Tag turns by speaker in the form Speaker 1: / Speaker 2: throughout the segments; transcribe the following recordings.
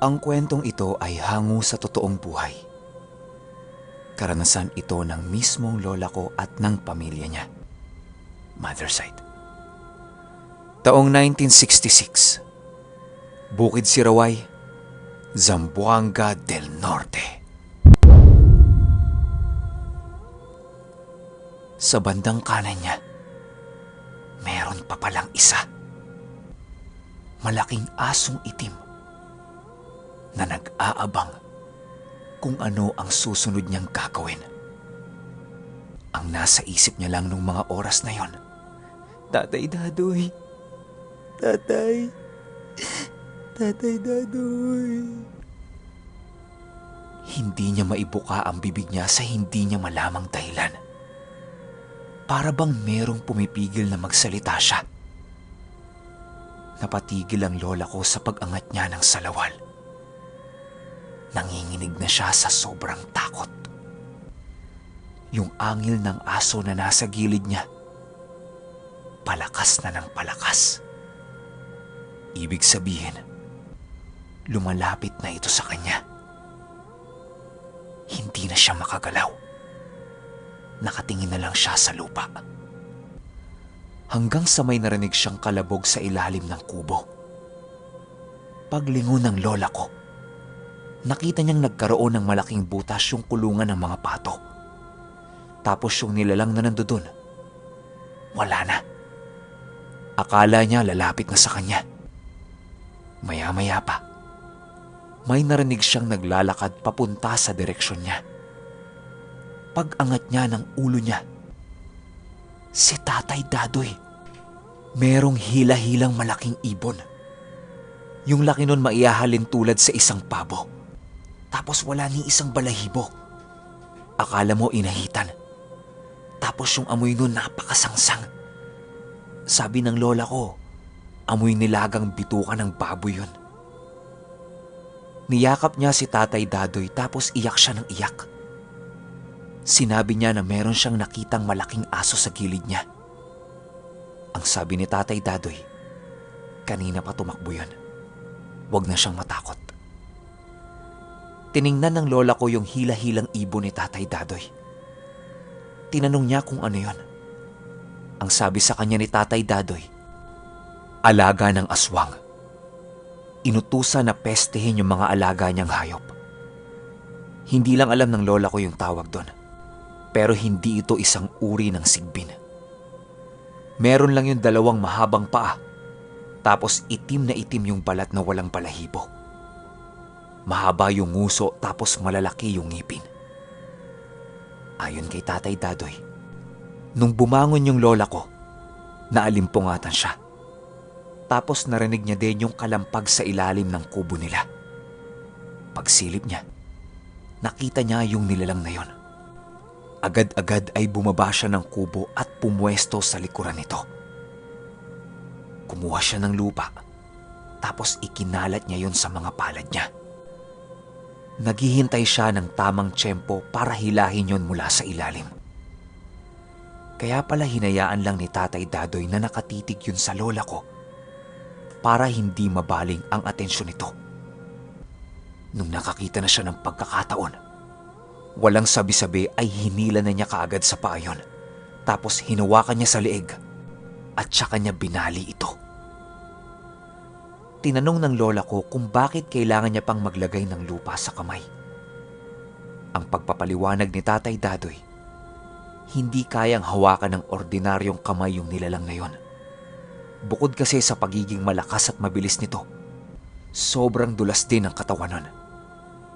Speaker 1: Ang kwentong ito ay hango sa totoong buhay. Karanasan ito ng mismong lola ko at ng pamilya niya, mother side. Taong 1966, Bukid Siraway, Zamboanga del Norte. Sa bandang kanan niya, meron pa palang isa. Malaking asong itim na nag-aabang kung ano ang susunod niyang gagawin. Ang nasa isip niya lang nung mga oras na yon, Tatay Dadoy, Tatay, Tatay Dadoy. Hindi niya maibuka ang bibig niya sa hindi niya malamang dahilan. Para bang merong pumipigil na magsalita siya. Napatigil ang lola ko sa pag-angat niya ng salawal. Nanginginig na siya sa sobrang takot. Yung angil ng aso na nasa gilid niya, palakas na ng palakas. Ibig sabihin, lumalapit na ito sa kanya. Hindi na siya makagalaw. Nakatingin na lang siya sa lupa. Hanggang sa may narinig siyang kalabog sa ilalim ng kubo. Paglingon ng lola ko, nakita niyang nagkaroon ng malaking butas yung kulungan ng mga pato. Tapos yung nilalang na nandoon, wala na. Akala niya lalapit na sa kanya. Maya-maya pa, may narinig siyang naglalakad papunta sa direksyon niya. Pag-angat niya ng ulo niya, si Tatay Dadoy. Merong hila-hilang malaking ibon. Yung laki nun maiahalin tulad sa isang pabo. Tapos wala ni isang balahibo. Akala mo inahitan. Tapos yung amoy nun napakasangsang. Sabi ng lola ko, amoy nilagang bituka ng baboy yun. Niyakap niya si Tatay Dadoy tapos iyak siya ng iyak. Sinabi niya na meron siyang nakitang malaking aso sa gilid niya. Ang sabi ni Tatay Dadoy, kanina pa tumakbo yun. Huwag na siyang matakot. Tiningnan ng lola ko yung hila-hilang ibon ni Tatay Dadoy. Tinanong niya kung ano yun. Ang sabi sa kanya ni Tatay Dadoy, alaga ng aswang. Inutusan na pestehin yung mga alaga niyang hayop. Hindi lang alam ng lola ko yung tawag doon. Pero hindi ito isang uri ng sigbin. Meron lang yung dalawang mahabang paa, tapos itim na itim yung balat na walang balahibo. Mahaba yung nguso tapos malalaki yung ngipin. Ayon kay Tatay Dadoy, nung bumangon yung lola ko, naalimpungatan siya. Tapos narinig niya din yung kalampag sa ilalim ng kubo nila. Pagsilip niya, nakita niya yung nilalang na yon. Agad-agad ay bumaba siya ng kubo at pumwesto sa likuran nito. Kumuha siya ng lupa, tapos ikinalat niya yon sa mga palad niya. Naghihintay siya ng tamang tiyempo para hilahin yon mula sa ilalim. Kaya pala hinayaan lang ni Tatay Dadoy na nakatitig yun sa lola ko para hindi mabaling ang atensyon nito. Nung nakakita na siya ng pagkakataon, walang sabi-sabi ay hinila na niya kaagad sa paa yun. Tapos hinawakan niya sa leeg at saka niya binali ito. Tinanong ng lola ko kung bakit kailangan niya pang maglagay ng lupa sa kamay. Ang pagpapaliwanag ni Tatay Dadoy, hindi kayang hawakan ng ordinaryong kamay yung nilalang na yon. Bukod kasi sa pagiging malakas at mabilis nito, sobrang dulas din ang katawan nun.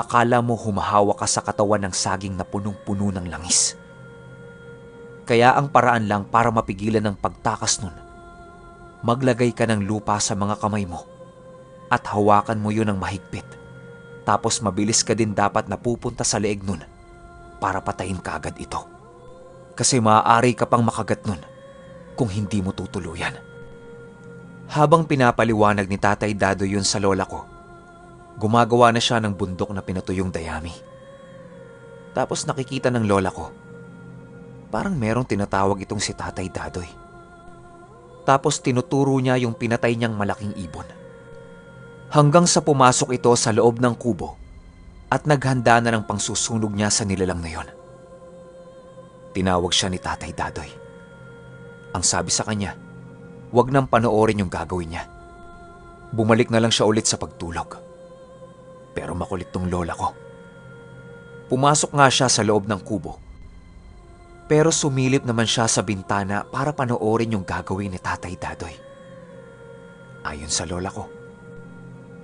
Speaker 1: Akala mo humahawa ka sa katawan ng saging na punong-puno ng langis. Kaya ang paraan lang para mapigilan ng pagtakas nun, maglagay ka ng lupa sa mga kamay mo at hawakan mo yun ng mahigpit. Tapos mabilis ka din dapat napupunta sa leeg nun para patayin ka agad ito. Kasi maaari ka pang makagat nun kung hindi mo tutuluyan. Habang pinapaliwanag ni Tatay Dadoy yun sa lola ko, gumagawa na siya ng bundok na pinatuyong dayami. Tapos nakikita ng lola ko, parang merong tinatawag itong si Tatay Dadoy. Tapos tinuturo niya yung pinatay niyang malaking ibon. Hanggang sa pumasok ito sa loob ng kubo at naghanda na ng pangsusunog niya sa nilalang na yon. Tinawag siya ni Tatay Dadoy. Ang sabi sa kanya, huwag nang panoorin yung gagawin niya. Bumalik na lang siya ulit sa pagtulog. Pero makulit tong lola ko. Pumasok nga siya sa loob ng kubo. Pero sumilip naman siya sa bintana para panoorin yung gagawin ni Tatay Dadoy. Ayon sa lola ko,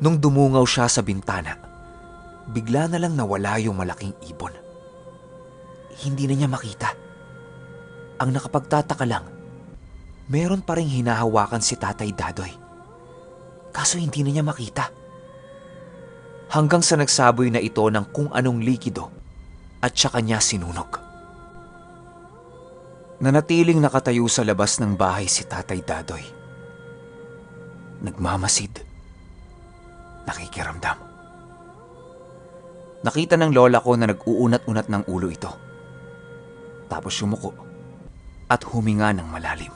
Speaker 1: nung dumungaw siya sa bintana, bigla na lang nawala yung malaking ibon. Hindi na niya makita. Ang nakapagtataka lang, meron pa ring hinahawakan si Tatay Dadoy. Kaso hindi na niya makita. Hanggang sa nagsaboy na ito ng kung anong likido at saka niya sinunog. Nanatiling nakatayo sa labas ng bahay si Tatay Dadoy. Nagmamasid. Nakikiramdam. Nakita ng lola ko na nag-uunat-unat ng ulo ito. Tapos yumuko at huminga ng malalim.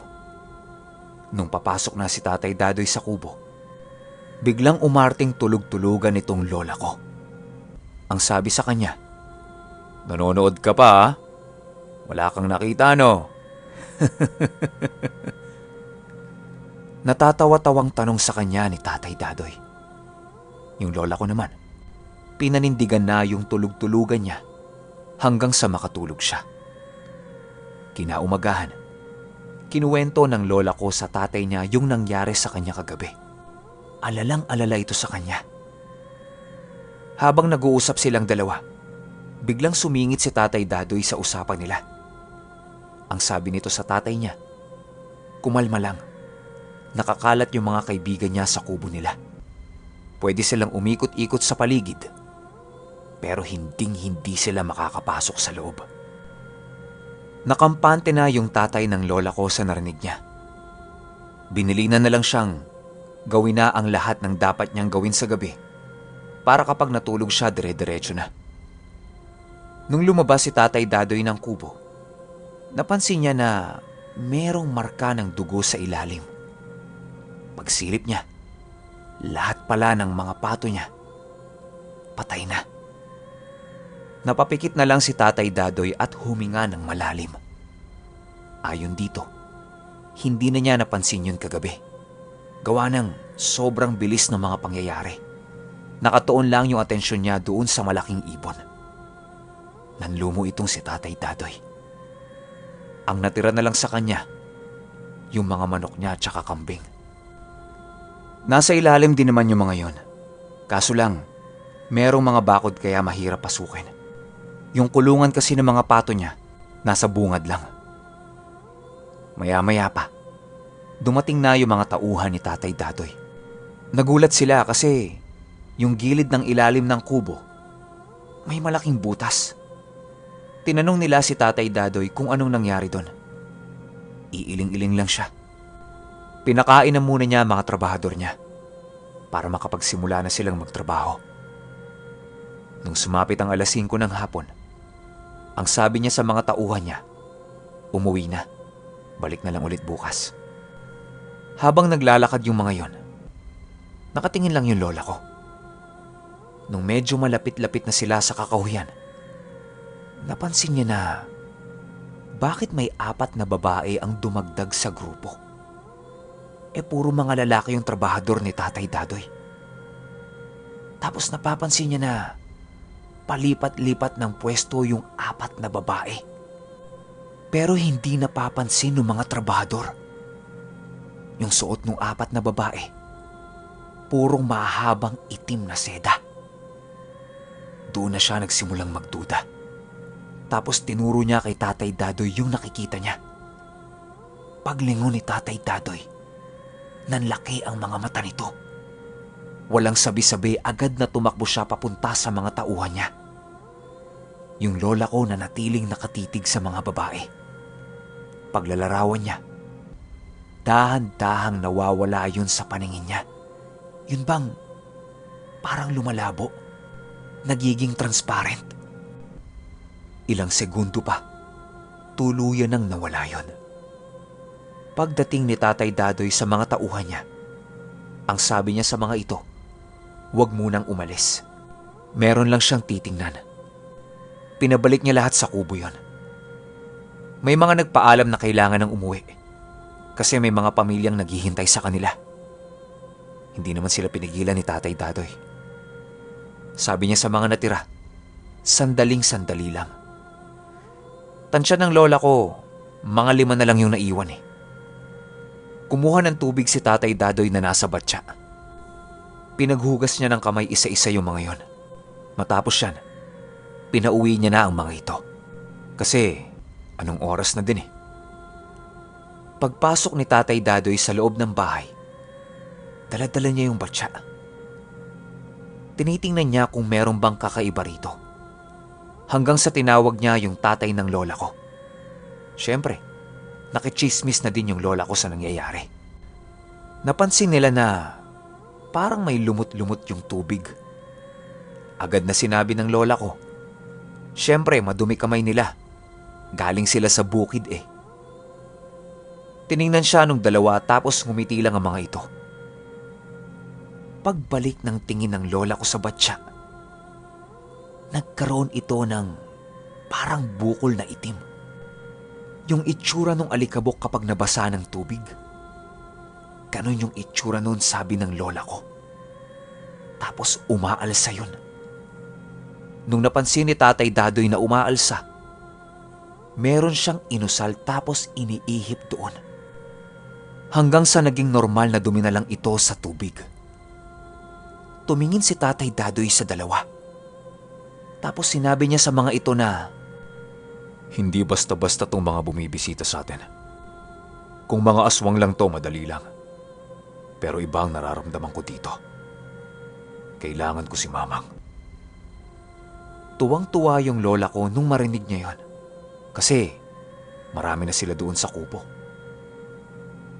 Speaker 1: Nung papasok na si Tatay Dadoy sa kubo, biglang umarting tulog-tulugan itong lola ko. Ang sabi sa kanya, "Nanonood ka pa ha? Wala kang nakita no?" Natatawa-tawang tanong sa kanya ni Tatay Dadoy. Yung lola ko naman, pinanindigan na yung tulog-tulugan niya hanggang sa makatulog siya. Kinaumagahan, kinuwento ng lola ko sa tatay niya yung nangyari sa kanya kagabi. Alalang-alala ito sa kanya. Habang nag-uusap silang dalawa, biglang sumingit si Tatay Dadoy sa usapan nila. Ang sabi nito sa tatay niya, kumalma lang. Nakakalat yung mga kaibigan niya sa kubo nila. Pwede silang umikot-ikot sa paligid, pero hinding-hindi sila makakapasok sa loob. Nakampante na yung tatay ng lola ko sa narinig niya. Binilinan na lang siyang gawin na ang lahat ng dapat niyang gawin sa gabi para kapag natulog siya dire-diretso na. Nung lumabas si Tatay Dadoy ng kubo, napansin niya na merong marka ng dugo sa ilalim. Pagsilip niya, lahat pala ng mga pato niya patay na. Napapikit na lang si Tatay Dadoy at huminga ng malalim. Ayon dito, hindi na niya napansin yun kagabi. Gawa ng sobrang bilis ng mga pangyayari. Nakatuon lang yung atensyon niya doon sa malaking ibon. Nanlumo itong si Tatay Dadoy. Ang natira na lang sa kanya, yung mga manok niya at saka kambing. Nasa ilalim din naman yung mga yon. Kaso lang, merong mga bakod kaya mahirap pasukin. Yung kulungan kasi ng mga pato niya, nasa bungad lang. Maya-maya pa, dumating na yung mga tauhan ni Tatay Dadoy. Nagulat sila kasi yung gilid ng ilalim ng kubo, may malaking butas. Tinanong nila si Tatay Dadoy kung anong nangyari doon. Iiling-iling lang siya. Pinakain na muna niya mga trabahador niya para makapagsimula na silang magtrabaho. Nung sumapit ang alas 5 ng hapon, ang sabi niya sa mga tauhan niya, umuwi na, balik na lang ulit bukas. Habang naglalakad yung mga yon, nakatingin lang yung lola ko. Nung medyo malapit-lapit na sila sa kakahuyan, napansin niya na bakit may 4 na babae ang dumagdag sa grupo. Puro mga lalaki yung trabahador ni Tatay Dadoy. Tapos napapansin niya na palipat-lipat ng pwesto yung 4 na babae. Pero hindi napapansin ng mga trabahador. Yung suot ng 4 na babae, purong mahabang itim na seda. Doon na siya nagsimulang magduda. Tapos tinuro niya kay Tatay Dadoy yung nakikita niya. Paglingon ni Tatay Dadoy, nanlaki ang mga mata nito. Walang sabi-sabi, agad na tumakbo siya papunta sa mga tauhan niya. Yung lola ko na natiling nakatitig sa mga babae. Paglalarawan niya, dahan-dahang nawawala yun sa paningin niya. Yun bang parang lumalabo, nagiging transparent. Ilang segundo pa, tuluyan nang nawala yun. Pagdating ni Tatay Dadoy sa mga tauhan niya, ang sabi niya sa mga ito, huwag munang umalis. Meron lang siyang titingnan. Pinabalik niya lahat sa kubo yon. May mga nagpaalam na kailangan ng umuwi kasi may mga pamilyang naghihintay sa kanila. Hindi naman sila pinigilan ni Tatay Dadoy. Sabi niya sa mga natira, sandaling-sandali lang. Tansya ng lola ko, mga 5 na lang yung naiwan eh. Kumuha ng tubig si Tatay Dadoy na nasa batya. Pinaghugas niya ng kamay isa-isa yung mga yon. Matapos yan, pinauwi niya na ang mga ito. Kasi anong oras na din eh. Pagpasok ni Tatay Dadoy sa loob ng bahay, dala-dala niya yung batya. Tinitingnan niya kung meron bang kakaiba rito. Hanggang sa tinawag niya yung tatay ng lola ko. Siyempre, nakichismis na din yung lola ko sa nangyayari. Napansin nila na parang may lumot-lumot yung tubig. Agad na sinabi ng lola ko, siyempre madumi kamay nila. Galing sila sa bukid eh. Tiningnan siya nung dalawa tapos ngumiti lang ang mga ito. Pagbalik ng tingin ng lola ko sa batya, nagkaroon ito ng parang bukol na itim. Yung itsura ng alikabok kapag nabasa ng tubig. Ganon yung itsura nun, sabi ng lola ko. Tapos umaalsa yun. Nung napansin ni Tatay Dadoy na umaalsa, meron siyang inusal tapos iniihip doon. Hanggang sa naging normal na dumi na lang ito sa tubig. Tumingin si Tatay Dadoy sa dalawa. Tapos sinabi niya sa mga ito na, hindi basta-basta tong mga bumibisita sa atin. Kung mga aswang lang to, madali lang. Pero iba ang nararamdaman ko dito. Kailangan ko si Mamang. Tuwang-tuwa yung lola ko nung marinig niya yon. Kasi marami na sila doon sa kubo.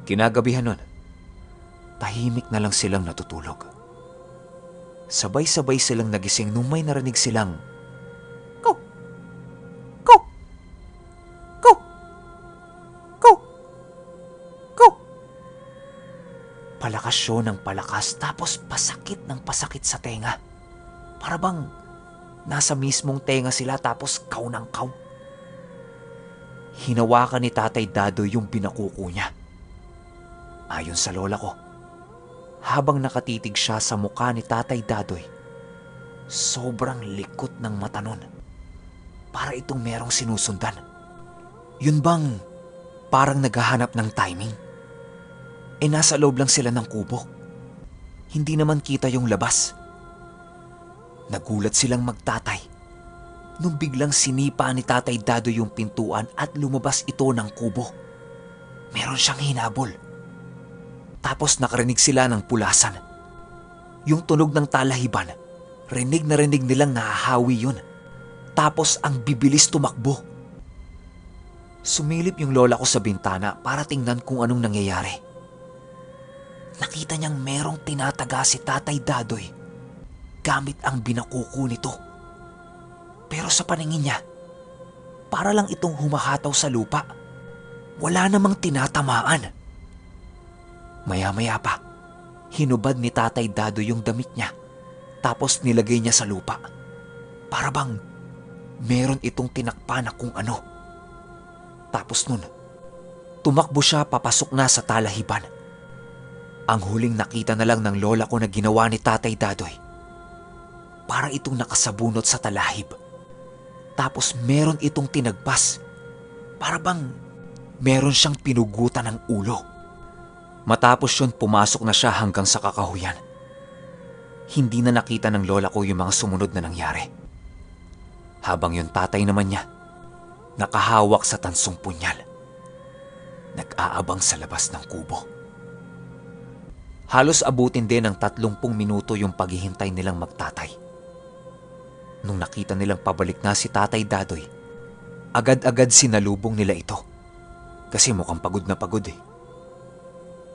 Speaker 1: Kinagabihan nun, tahimik na lang silang natutulog. Sabay-sabay silang nagising nung may narinig silang "Ko! Ko! Ko! Ko! Ko!" Palakas yun ng palakas tapos pasakit ng pasakit sa tenga. Para bang nasa mismong tenga sila tapos kaw ng kaw. Hinawakan ni Tatay Dadoy yung binakuko niya. Ayon sa lola ko, habang nakatitig siya sa mukha ni Tatay Dadoy, sobrang likot ng mata nun. Para itong merong sinusundan. Yun bang parang naghahanap ng timing? Nasa loob lang sila ng kubo. Hindi naman kita yung labas. Nagulat silang magtatay nung biglang sinipa ni Tatay Dadoy yung pintuan at lumabas ito ng kubo. Meron siyang hinabol. Tapos nakarinig sila ng pulasan. Yung tunog ng talahiban, rinig na rinig nilang nahahawi yun. Tapos ang bibilis tumakbo. Sumilip yung lola ko sa bintana para tingnan kung anong nangyayari. Nakita niyang merong tinataga si Tatay Dadoy gamit ang binakuko nito. Pero sa paningin niya, para lang itong humahataw sa lupa. Wala namang tinatamaan. Maya-maya pa, hinubad ni Tatay Dadoy yung damit niya tapos nilagay niya sa lupa. Para bang meron itong tinakpa na kung ano. Tapos nun, tumakbo siya papasok na sa talahiban. Ang huling nakita na lang ng lola ko na ginawa ni Tatay Dadoy, para itong nakasabunot sa talahib. Tapos meron itong tinagpas. Para bang meron siyang pinugutan ng ulo. Matapos yun, pumasok na siya hanggang sa kakahuyan. Hindi na nakita ng lola ko yung mga sumunod na nangyari. Habang yung tatay naman niya, nakahawak sa tansong punyal. Nag-aabang sa labas ng kubo. Halos abutin din ng 30 minuto yung paghihintay nilang magtatay. Nung nakita nilang pabalik na si Tatay Dadoy, agad-agad sinalubong nila ito. Kasi mukhang pagod na pagod eh.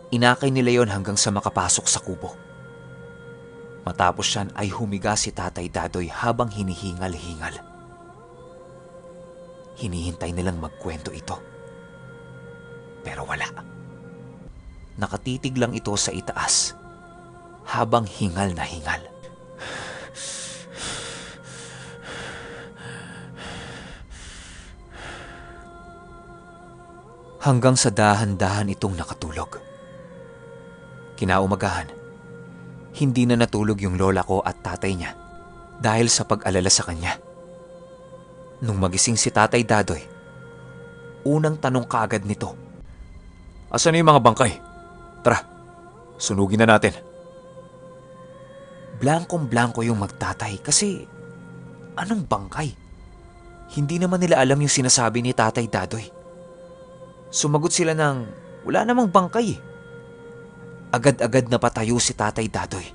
Speaker 1: Inakay nila yon hanggang sa makapasok sa kubo. Matapos yan ay humiga si Tatay Dadoy habang hinihingal-hingal. Hinihintay nilang magkwento ito. Pero wala. Nakatitig lang ito sa itaas habang hingal na hingal. Hanggang sa dahan-dahan itong nakatulog. Kinaumagahan, hindi na natulog yung lola ko at tatay niya dahil sa pag-alala sa kanya. Nung magising si Tatay Dadoy, unang tanong kaagad nito, "Asan na yung mga bangkay? Tara, sunugin na natin." Blankong-blanko yung magtatay kasi anong bangkay? Hindi naman nila alam yung sinasabi ni Tatay Dadoy. Sumagot sila ng wala namang bangkay eh. Agad-agad na patayo si Tatay Dadoy.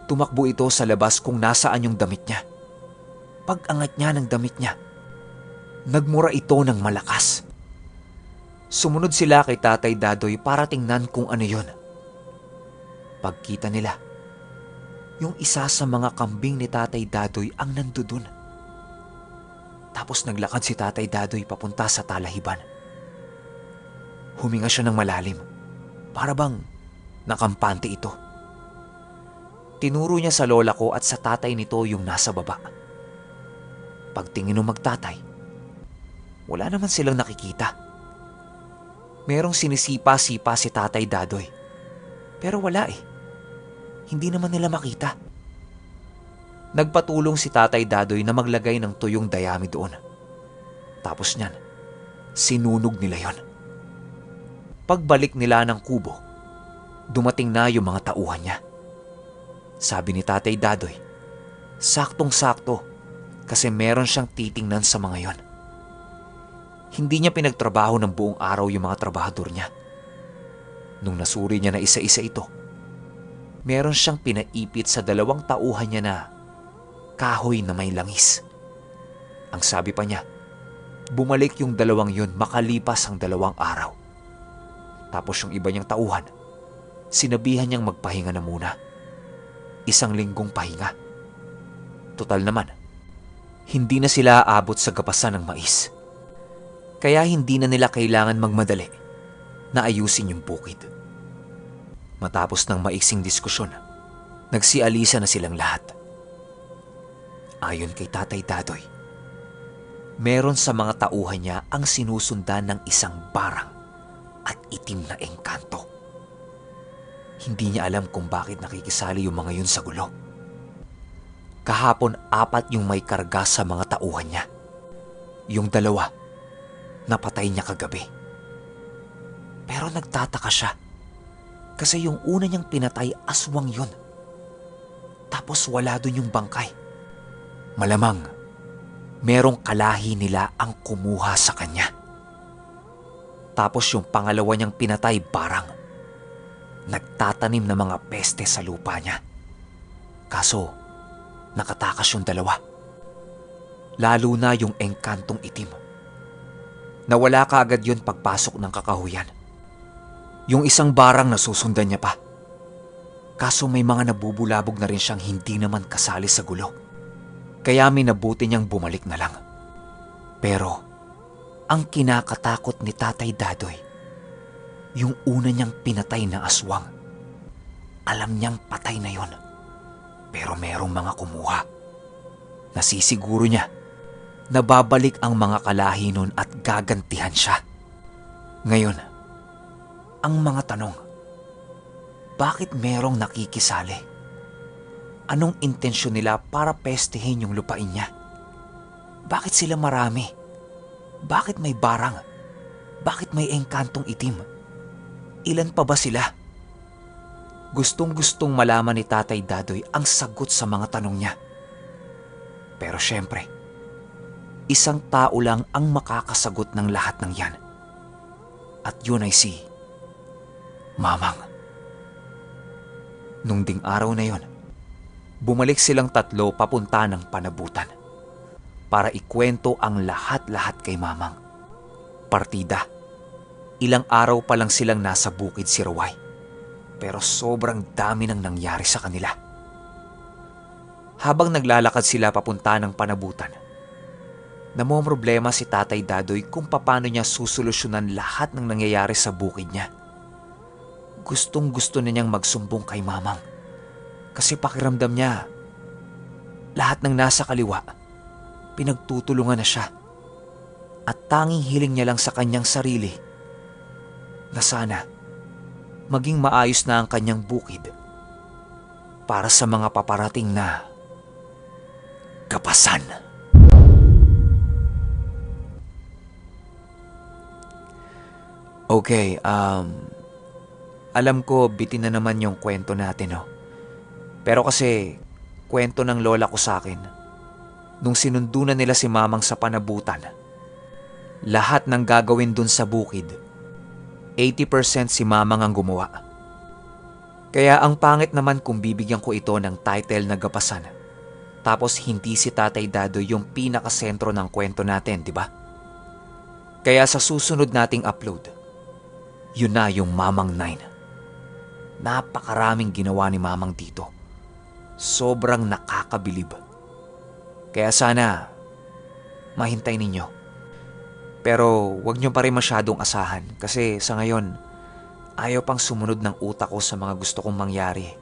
Speaker 1: Tumakbo ito sa labas kung nasaan yung damit niya. Pag-angat niya ng damit niya, nagmura ito ng malakas. Sumunod sila kay Tatay Dadoy para tingnan kung ano yon. Pagkita nila, yung isa sa mga kambing ni Tatay Dadoy ang nandudun. Tapos naglakad si Tatay Dadoy papunta sa talahiban. Huminga siya ng malalim, para bang nakampante ito. Tinuro niya sa lola ko at sa tatay nito yung nasa baba. Pagtingin ng magtatay, wala naman silang nakikita. Merong sinisipa-sipa si Tatay Dadoy, pero wala eh. Hindi naman nila makita. Nagpatulong si Tatay Dadoy na maglagay ng tuyong dayami doon. Tapos niyan, sinunog nila yon. Pagbalik nila ng kubo, dumating na yung mga tauhan niya. Sabi ni Tatay Dadoy, saktong-sakto kasi meron siyang titingnan sa mga yon. Hindi niya pinagtrabaho ng buong araw yung mga trabahador niya. Nung nasuri niya na isa-isa ito, meron siyang pinaipit sa 2 tauhan niya na kahoy na may langis. Ang sabi pa niya, bumalik yung 2 yun makalipas ang 2 araw. Tapos yung iba niyang tauhan, sinabihan niyang magpahinga na muna. 1 linggong pahinga. Total naman, hindi na sila aabot sa gapasan ng mais. Kaya hindi na nila kailangan magmadali na ayusin yung bukid. Matapos ng maiksing diskusyon, nagsialisa na silang lahat. Ayon kay Tatay Dadoy, meron sa mga tauhan niya ang sinusundan ng isang barang at itim na engkanto. Hindi niya alam kung bakit nakikisali yung mga yun sa gulo. Kahapon 4 yung may karga sa mga tauhan niya. Yung 2, napatay niya kagabi. Pero nagtataka siya kasi yung una niyang pinatay aswang yun. Tapos wala dun yung bangkay. Malamang merong kalahi nila ang kumuha sa kanya. Tapos yung pangalawa niyang pinatay barang. Nagtatanim ng mga peste sa lupa niya. Kaso, nakatakas yung 2. Lalo na yung engkantong itim. Nawala kaagad yun pagpasok ng kakahuyan. Yung isang barang nasusundan niya pa. Kaso may mga nabubulabog na rin siyang hindi naman kasali sa gulo. Kaya minabuti niyang bumalik na lang. Pero, ang kinakatakot ni Tatay Dadoy, yung una niyang pinatay na aswang. Alam niyang patay na yon, pero merong mga kumuha. Nasisiguro niya na babalik ang mga kalahi nun at gagantihan siya. Ngayon, ang mga tanong, bakit merong nakikisali? Anong intensyon nila para pestehin yung lupain niya? Bakit sila marami? Bakit may barang? Bakit may engkantong itim? Ilan pa ba sila? Gustong-gustong malaman ni Tatay Dadoy ang sagot sa mga tanong niya. Pero syempre, isang tao lang ang makakasagot ng lahat ng yan. At yun ay si Mamang. Nung ding araw na yon, bumalik silang 3 papunta ng panabutan para ikwento ang lahat-lahat kay Mamang. Partida. Ilang araw pa lang silang nasa bukid si Ruway, pero sobrang dami nang nangyari sa kanila. Habang naglalakad sila papunta ng panabutan, namomroblema si Tatay Dadoy kung paano niya susolusyonan lahat ng nangyayari sa bukid niya. Gustong-gusto na niyang magsumbong kay Mamang kasi pakiramdam niya lahat ng nasa kaliwa pinagtutulungan na siya at tanging hiling niya lang sa kanyang sarili na sana maging maayos na ang kanyang bukid para sa mga paparating na kapasan. Okay, alam ko bitin na naman yung kwento natin, no? Pero kasi, kwento ng lola ko sa akin, nung sinundo na nila si mamang sa panabutan, lahat ng gagawin dun sa bukid, 80% si mamang ang gumawa. Kaya ang pangit naman kung bibigyan ko ito ng title na gapasan, tapos hindi si Tatay Dadoy yung pinakasentro ng kwento natin, di ba? Kaya sa susunod nating upload, yun na yung Mamang 9. Napakaraming ginawa ni Mamang dito. Sobrang nakakabilib. Kaya sana, mahintay ninyo. Pero wag nyo pa rin masyadong asahan kasi sa ngayon, ayaw pang sumunod ng utak ko sa mga gusto kong mangyari.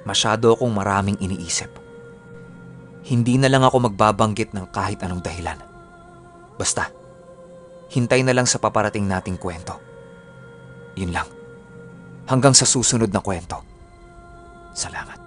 Speaker 1: Masyado akong maraming iniisip. Hindi na lang ako magbabanggit ng kahit anong dahilan. Basta, hintay na lang sa paparating nating kwento. Yun lang. Hanggang sa susunod na kwento. Salamat.